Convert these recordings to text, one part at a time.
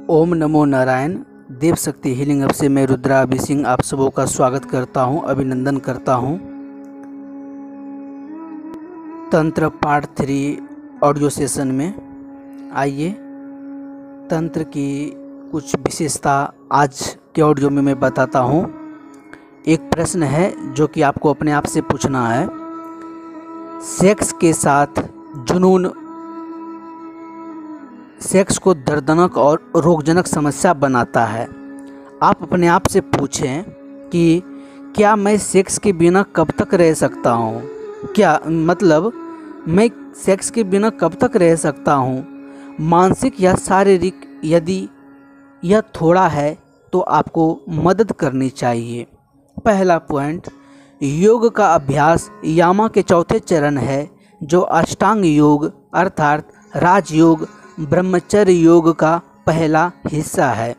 ओम नमो नारायण। देव शक्ति healing hub से मैं रुद्रा अभी सिंह आप सबों का स्वागत करता हूं, अभिनंदन करता हूं। तंत्र पार्ट 3 ऑडियो सेशन में आइए तंत्र की कुछ विशेषता आज के ऑडियो में मैं बताता हूं। एक प्रश्न है जो कि आपको अपने आप से पूछना है। सेक्स के साथ जुनून सेक्स को दर्दनाक और रोगजनक समस्या बनाता है। आप अपने आप से पूछें कि क्या मैं सेक्स के बिना कब तक रह सकता हूँ? मैं सेक्स के बिना कब तक रह सकता हूँ, मानसिक या शारीरिक? यदि यह थोड़ा है तो आपको मदद करनी चाहिए। पहला पॉइंट, योग का अभ्यास यामा के चौथे चरण है, जो अष्टांग योग अर्थात राजयोग ब्रह्मचर्य योग का पहला हिस्सा है।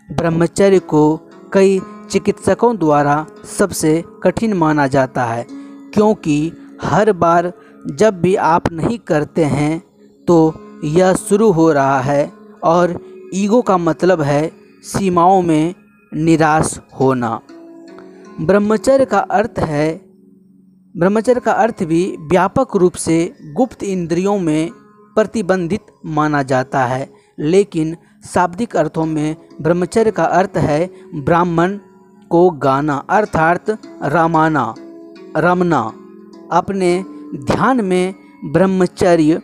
ब्रह्मचर्य को कई चिकित्सकों द्वारा सबसे कठिन माना जाता है, क्योंकि हर बार जब भी आप नहीं करते हैं तो यह शुरू हो रहा है, और ईगो का मतलब है सीमाओं में निराश होना। ब्रह्मचर्य का अर्थ भी व्यापक रूप से गुप्त इंद्रियों में प्रतिबंधित माना जाता है, लेकिन शाब्दिक अर्थों में ब्रह्मचर्य का अर्थ है ब्राह्मण को गाना अर्थात रमना। अपने ध्यान में ब्रह्मचर्य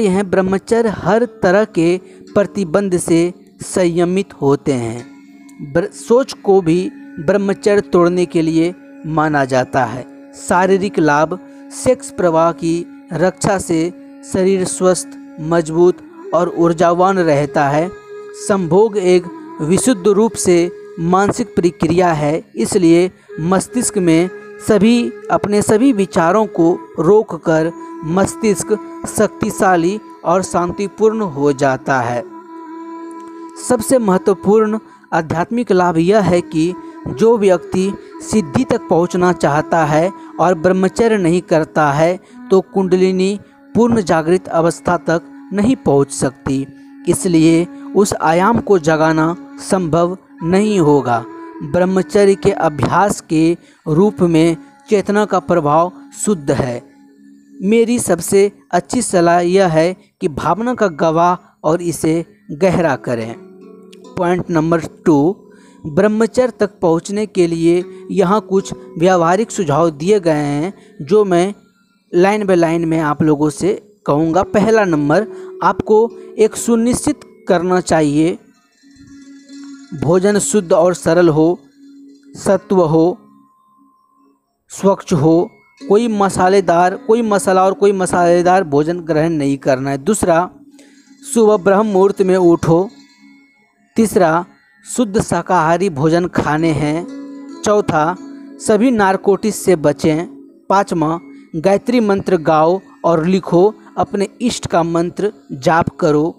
है। ब्रह्मचर्य हर तरह के प्रतिबंध से संयमित होते हैं। सोच को भी ब्रह्मचर्य तोड़ने के लिए माना जाता है। शारीरिक लाभ, सेक्स प्रवाह की रक्षा से शरीर स्वस्थ, मजबूत और ऊर्जावान रहता है। संभोग एक विशुद्ध रूप से मानसिक प्रक्रिया है, इसलिए मस्तिष्क में अपने सभी विचारों को रोककर मस्तिष्क शक्तिशाली और शांतिपूर्ण हो जाता है। सबसे महत्वपूर्ण आध्यात्मिक लाभ यह है कि जो व्यक्ति सिद्धि तक पहुंचना चाहता है और ब्रह्मचर्य नहीं करता है तो कुंडलिनी पूर्ण जागृत अवस्था तक नहीं पहुंच सकती, इसलिए उस आयाम को जगाना संभव नहीं होगा। ब्रह्मचर्य के अभ्यास के रूप में चेतना का प्रभाव शुद्ध है। मेरी सबसे अच्छी सलाह यह है कि भावना का गवाह और इसे गहरा करें। पॉइंट नंबर 2, ब्रह्मचर्य तक पहुंचने के लिए यहाँ कुछ व्यावहारिक सुझाव दिए गए हैं, जो मैं लाइन बाय लाइन में आप लोगों से कहूँगा। पहला नंबर, आपको एक सुनिश्चित करना चाहिए भोजन शुद्ध और सरल हो, सत्व हो, स्वच्छ हो। कोई मसाला और कोई मसालेदार भोजन ग्रहण नहीं करना है। दूसरा, सुबह ब्रह्म मुहूर्त में उठो। तीसरा, शुद्ध शाकाहारी भोजन खाने हैं। चौथा, सभी नारकोटिक्स से बचें। पाँचवा, गायत्री मंत्र गाओ और लिखो, अपने इष्ट का मंत्र जाप करो।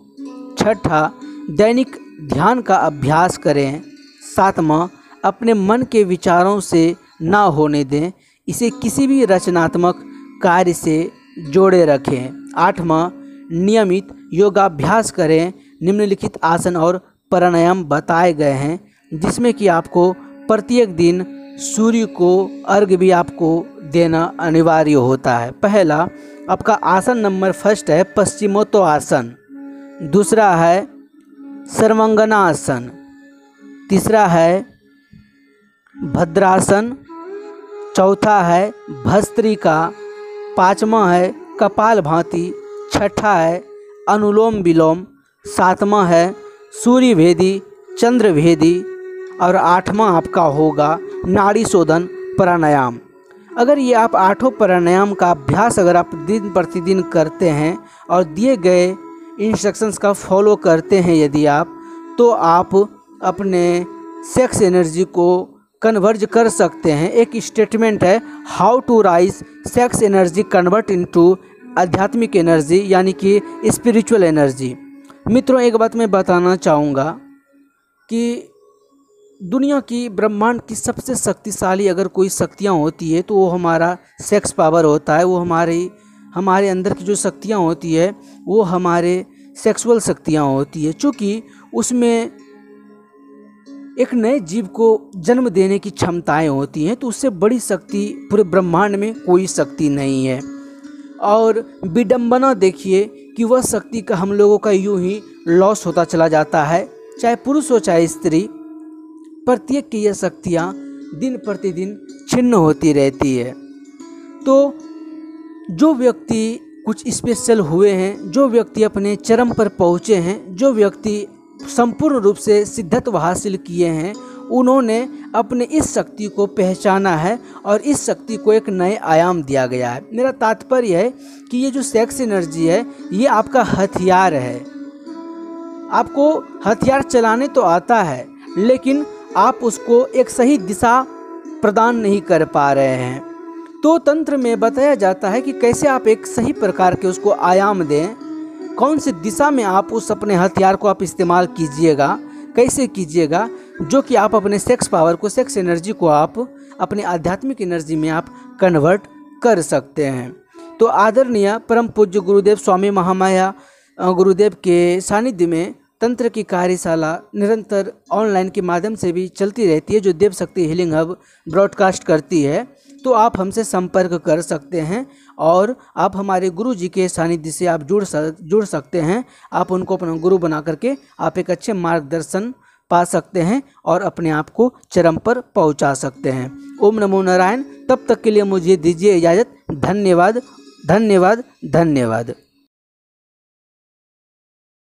छठा, दैनिक ध्यान का अभ्यास करें। सातवां, अपने मन के विचारों से ना होने दें, इसे किसी भी रचनात्मक कार्य से जोड़े रखें। आठवां, नियमित योगाभ्यास करें। निम्नलिखित आसन और प्राणायाम बताए गए हैं, जिसमें कि आपको प्रत्येक दिन सूर्य को अर्घ्य भी आपको देना अनिवार्य होता है। पहला आपका आसन नंबर फर्स्ट है पश्चिमोत्तासन। दूसरा है सर्वांगनासन। तीसरा है भद्रासन। चौथा है भस्त्रिका। पाँचवा है कपालभाति। छठा है अनुलोम विलोम। सातवां है सूर्यभेदी, चंद्रभेदी, और आठवां आपका होगा नाड़ी शोधन प्राणायाम। अगर ये आप आठों प्राणायाम का अभ्यास अगर आप दिन प्रतिदिन करते हैं और दिए गए इंस्ट्रक्शंस का फॉलो करते हैं यदि आप, तो आप अपने सेक्स एनर्जी को कन्वर्ज कर सकते हैं। एक स्टेटमेंट है, how to raise sex energy convert into आध्यात्मिक एनर्जी, यानी कि स्पिरिचुअल एनर्जी। मित्रों, एक बात मैं बताना चाहूँगा कि दुनिया की ब्रह्मांड की सबसे शक्तिशाली अगर कोई शक्तियाँ होती है तो वो हमारा सेक्स पावर होता है। वो हमारे अंदर की जो शक्तियाँ होती है वो हमारे सेक्सुअल शक्तियाँ होती है, चूँकि उसमें एक नए जीव को जन्म देने की क्षमताएं होती हैं, तो उससे बड़ी शक्ति पूरे ब्रह्मांड में कोई शक्ति नहीं है। और विडंबना देखिए कि वह शक्ति का हम लोगों का यूं ही लॉस होता चला जाता है, चाहे पुरुष हो चाहे स्त्री, प्रत्येक की यह शक्तियाँ दिन प्रतिदिन छिन्न होती रहती है। तो जो व्यक्ति कुछ स्पेशल हुए हैं, जो व्यक्ति अपने चरम पर पहुँचे हैं, जो व्यक्ति संपूर्ण रूप से सिद्धत्व हासिल किए हैं, उन्होंने अपने इस शक्ति को पहचाना है और इस शक्ति को एक नए आयाम दिया गया है। मेरा तात्पर्य है कि ये जो सेक्स एनर्जी है ये आपका हथियार है। आपको हथियार चलाने तो आता है, लेकिन आप उसको एक सही दिशा प्रदान नहीं कर पा रहे हैं। तो तंत्र में बताया जाता है कि कैसे आप एक सही प्रकार के उसको आयाम दें, कौन सी दिशा में आप उस अपने हथियार को आप इस्तेमाल कीजिएगा, कैसे कीजिएगा, जो कि आप अपने सेक्स पावर को, सेक्स एनर्जी को आप अपने आध्यात्मिक एनर्जी में आप कन्वर्ट कर सकते हैं। तो आदरणीय परम पूज्य गुरुदेव स्वामी महामाया गुरुदेव के सानिध्य में तंत्र की कार्यशाला निरंतर ऑनलाइन के माध्यम से भी चलती रहती है, जो देव शक्ति हीलिंग हब ब्रॉडकास्ट करती है। तो आप हमसे संपर्क कर सकते हैं और आप हमारे गुरु जी के सानिध्य से आप जुड़ सकते हैं। आप उनको अपना गुरु बना करके आप एक अच्छे मार्गदर्शन पा सकते हैं और अपने आप को चरम पर पहुंचा सकते हैं। ओम नमो नारायण। तब तक के लिए मुझे दीजिए इजाज़त। धन्यवाद, धन्यवाद, धन्यवाद।